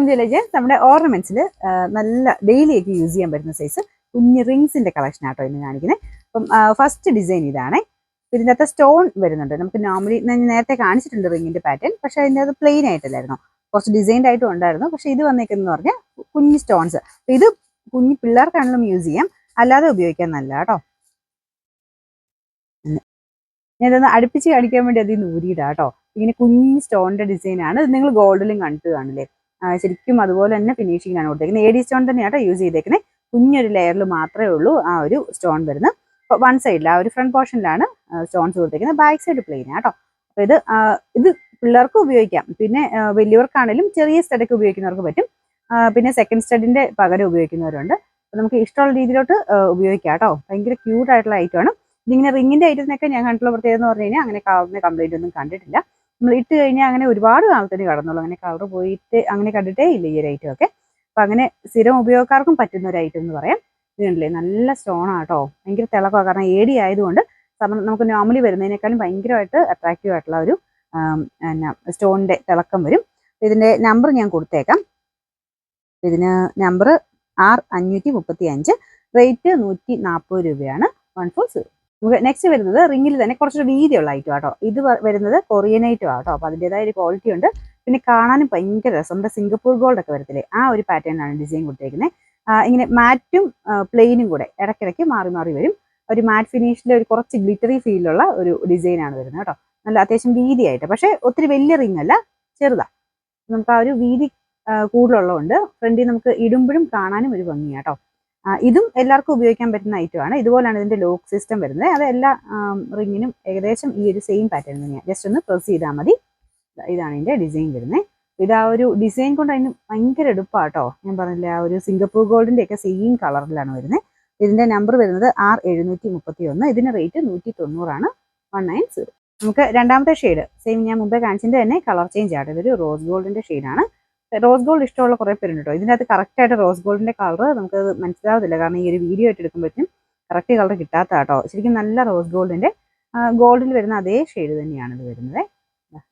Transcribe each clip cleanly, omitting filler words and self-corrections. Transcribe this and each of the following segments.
ജ്വല്ലേജ് നമ്മുടെ ഓർണമെന്റ്സിൽ നല്ല ഡെയിലി ഒക്കെ യൂസ് ചെയ്യാൻ പറ്റുന്ന സൈസ് കുഞ്ഞ് റിങ്സിന്റെ കളക്ഷൻ ആട്ടോ ഇന്ന് കാണിക്കുന്നത്. അപ്പം ഫസ്റ്റ് ഡിസൈൻ ഇതാണേ. ഇതിൻ്റെ അകത്ത് സ്റ്റോൺ വരുന്നുണ്ട്. നമുക്ക് നോർമലി നേരത്തെ കാണിച്ചിട്ടുണ്ട് റിങ്ങിന്റെ പാറ്റേൺ, പക്ഷെ അതിൻ്റെ അത് പ്ലെയിൻ ആയിട്ടല്ലായിരുന്നു, കുറച്ച് ഡിസൈൻഡ് ആയിട്ടും ഉണ്ടായിരുന്നു. പക്ഷെ ഇത് വന്നേക്കെന്ന് പറഞ്ഞാൽ കുഞ്ഞ് സ്റ്റോൺസ്. ഇത് കുഞ്ഞ് പിള്ളേർക്കാണെങ്കിലും യൂസ് ചെയ്യാം, അല്ലാതെ ഉപയോഗിക്കാൻ നല്ല കേട്ടോ. ഞാൻ ഇതൊന്ന് അടുപ്പിച്ച് കാണിക്കാൻ വേണ്ടി അതിൽ നിന്ന് ഊരിയിടാം കേട്ടോ. ഇങ്ങനെ കുഞ്ഞ് സ്റ്റോണിന്റെ ഡിസൈൻ ആണ്. ഇത് നിങ്ങൾ ഗോൾഡിലും കണ്ടു കാണില്ലേ. ശരിക്കും അതുപോലെ തന്നെ ഫിനിഷിംഗാണ് കൊടുത്തേക്കുന്നത്. AD സ്റ്റോൺ തന്നെയാട്ടോ യൂസ് ചെയ്തേക്കുന്നത്. കുഞ്ഞൊരു ലെയറിൽ മാത്രമേ ഉള്ളൂ ആ ഒരു സ്റ്റോൺ വരുന്നത്. അപ്പോൾ വൺ സൈഡിൽ ആ ഒരു ഫ്രണ്ട് പോർഷനിലാണ് സ്റ്റോൺസ് കൊടുത്തേക്കുന്നത്. ബാക്ക് സൈഡ് പ്ലെയിൻ ആട്ടോ. അപ്പോൾ ഇത് പിള്ളേർക്ക് ഉപയോഗിക്കാം. പിന്നെ വലിയവർക്കാണെങ്കിലും ചെറിയ സ്റ്റഡൊക്കെ ഉപയോഗിക്കുന്നവർക്ക് പറ്റും. പിന്നെ സെക്കൻഡ് സ്റ്റഡിന്റെ പകരം ഉപയോഗിക്കുന്നവരുണ്ട്. അപ്പോൾ നമുക്ക് ഇഷ്ടമുള്ള രീതിയിലോട്ട് ഉപയോഗിക്കാം കേട്ടോ. ഭയങ്കര ക്യൂട്ട് ആയിട്ടുള്ള ഐറ്റമാണ്. ഇതിങ്ങനെ റിങ്ങിന്റെ ഐറ്റത്തിനൊക്കെ ഞാൻ കണ്ടുള്ള പ്രത്യേകത എന്ന് പറഞ്ഞു കഴിഞ്ഞാൽ അങ്ങനെ കളറിന് കംപ്ലൈന്റ് ഒന്നും കണ്ടിട്ടില്ല. നമ്മൾ ഇട്ട് കഴിഞ്ഞാൽ അങ്ങനെ ഒരുപാട് കാലത്തിന് കടന്നുള്ളൂ. അങ്ങനെ കളർ പോയിട്ട് അങ്ങനെ കണ്ടിട്ടേ ഇല്ല ഈ ഒരു ഐറ്റം ഒക്കെ. അപ്പം അങ്ങനെ സ്ഥിരം ഉപയോഗക്കാർക്കും പറ്റുന്ന ഒരു ഐറ്റം എന്ന് പറയാം. ഇത് കണ്ടില്ലേ, നല്ല സ്റ്റോൺ ആട്ടോ. ഭയങ്കര തിളക്കമാണ്. കാരണം AD ആയതുകൊണ്ട് നമുക്ക് നോർമലി വരുന്നതിനേക്കാളും ഭയങ്കരമായിട്ട് അട്രാക്റ്റീവ് ആയിട്ടുള്ള ഒരു സ്റ്റോണിന്റെ തിളക്കം വരും. ഇതിന്റെ നമ്പർ ഞാൻ കൊടുത്തേക്കാം. ഇതിന് നമ്പർ R535, റേറ്റ് 140 രൂപയാണ്. 140. നമുക്ക് നെക്സ്റ്റ് വരുന്നത് റിങ്ങിൽ തന്നെ കുറച്ചൊരു വീതിയുള്ള ഐറ്റം ആട്ടോ. ഇത് വരുന്നത് കൊറിയൻ ഐറ്റം ആട്ടോ. അപ്പോൾ അതിൻ്റെതായ ഒരു ക്വാളിറ്റി ഉണ്ട്. പിന്നെ കാണാനും ഭയങ്കര രസം. നമ്മുടെ സിംഗപ്പൂർ ഗോൾഡ് ഒക്കെ വരത്തില്ലേ, ആ ഒരു പാറ്റേണിലാണ് ഡിസൈൻ കൊടുത്തേക്കുന്നത്. ഇങ്ങനെ മാറ്റും പ്ലെയിനും കൂടെ ഇടയ്ക്കിടയ്ക്ക് മാറി മാറി വരും. ഒരു മാറ്റ് ഫിനിഷിലെ ഒരു കുറച്ച് ഗ്ലിറ്ററി ഫീലുള്ള ഒരു ഡിസൈനാണ് വരുന്നത് കേട്ടോ. നല്ല അത്യാവശ്യം വീതിയായിട്ട്, പക്ഷേ ഒത്തിരി വലിയ റിങ് അല്ല, ചെറുതാ. നമുക്ക് ആ ഒരു വീതി കൂടുതലുള്ളതുകൊണ്ട് ഫ്രണ്ടിൽ നമുക്ക് ഇടുമ്പോഴും കാണാനും ഒരു ഭംഗിയാട്ടോ. ഇതും എല്ലാവർക്കും ഉപയോഗിക്കാൻ പറ്റുന്ന ഐറ്റമാണ്. ഇതുപോലാണ് ഇതിന്റെ ലോക്ക് സിസ്റ്റം വരുന്നത്. അത് എല്ലാ റിങ്ങിനും ഏകദേശം ഈ ഒരു സെയിം പാറ്റേൺ തന്നെയാണ്. ജസ്റ്റ് ഒന്ന് പ്രസ് ചെയ്താൽ മതി. ഇതാണ് ഇതിന്റെ ഡിസൈൻ വരുന്നത്. ഇത് ആ ഒരു ഡിസൈൻ കൊണ്ട് അതിന് ഭയങ്കര എടുപ്പാട്ടോ. ഞാൻ പറഞ്ഞില്ലേ, ആ ഒരു സിംഗപ്പൂർ ഗോൾഡിന്റെ ഒക്കെ സെയിം കളറിലാണ് വരുന്നത്. ഇതിന്റെ നമ്പർ വരുന്നത് R731. ഇതിന് റേറ്റ് 190 190. നമുക്ക് രണ്ടാമത്തെ ഷെയ്ഡ് സെയിം ഞാൻ മുമ്പേ കാണിച്ചതിന്റെ തന്നെ കളർ ചേഞ്ച് ആട്ടോ. ഇതൊരു റോസ് ഗോൾഡിന്റെ ഷെയ്ഡാണ്. റോസ് ഗോൾഡ് ഇഷ്ടമുള്ള കുറേ പേരുണ്ട് കേട്ടോ. ഇതിനകത്ത് കറക്റ്റായിട്ട് റോസ് ഗോൾഡിന്റെ കളർ നമുക്ക് മനസ്സിലാവത്തില്ല, കാരണം ഈ ഒരു വീഡിയോ ആയിട്ട് എടുക്കുമ്പോഴത്തേക്കും കറക്റ്റ് കളർ കിട്ടാത്ത കേട്ടോ. ശരിക്കും നല്ല റോസ് ഗോൾഡിന്റെ ഗോൾഡിൽ വരുന്ന അതേ ഷെയ്ഡ് തന്നെയാണ് ഇത് വരുന്നത്.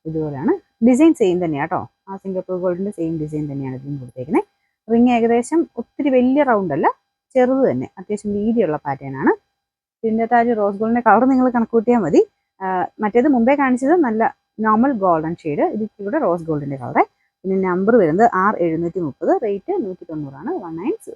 ഇതുപോലെയാണ് ഡിസൈൻ സെയിം തന്നെയാണ് കേട്ടോ. ആ സിംഗപ്പൂർ ഗോൾഡിന്റെ സെയിം ഡിസൈൻ തന്നെയാണ് ഇതിന് കൊടുത്തേക്കുന്നത്. റിങ് ഏകദേശം ഒത്തിരി വലിയ റൗണ്ട് അല്ല, ചെറുത് തന്നെ, അത്യാവശ്യം വീതിയുള്ള പാറ്റേൺ ആണ്. ഇതിൻ്റെ ആ ഒരു റോസ് ഗോൾഡിന്റെ കളർ നിങ്ങൾ കണക്കൂട്ടിയാൽ മതി. മറ്റേത് മുമ്പേ കാണിച്ചത് നല്ല നോർമൽ ഗോൾഡൻ ഷെയ്ഡ്, ഇതിലൂടെ റോസ് ഗോൾഡിന്റെ കളറ്. പിന്നെ നമ്പർ വരുന്നത് R730, റേറ്റ് 190 190.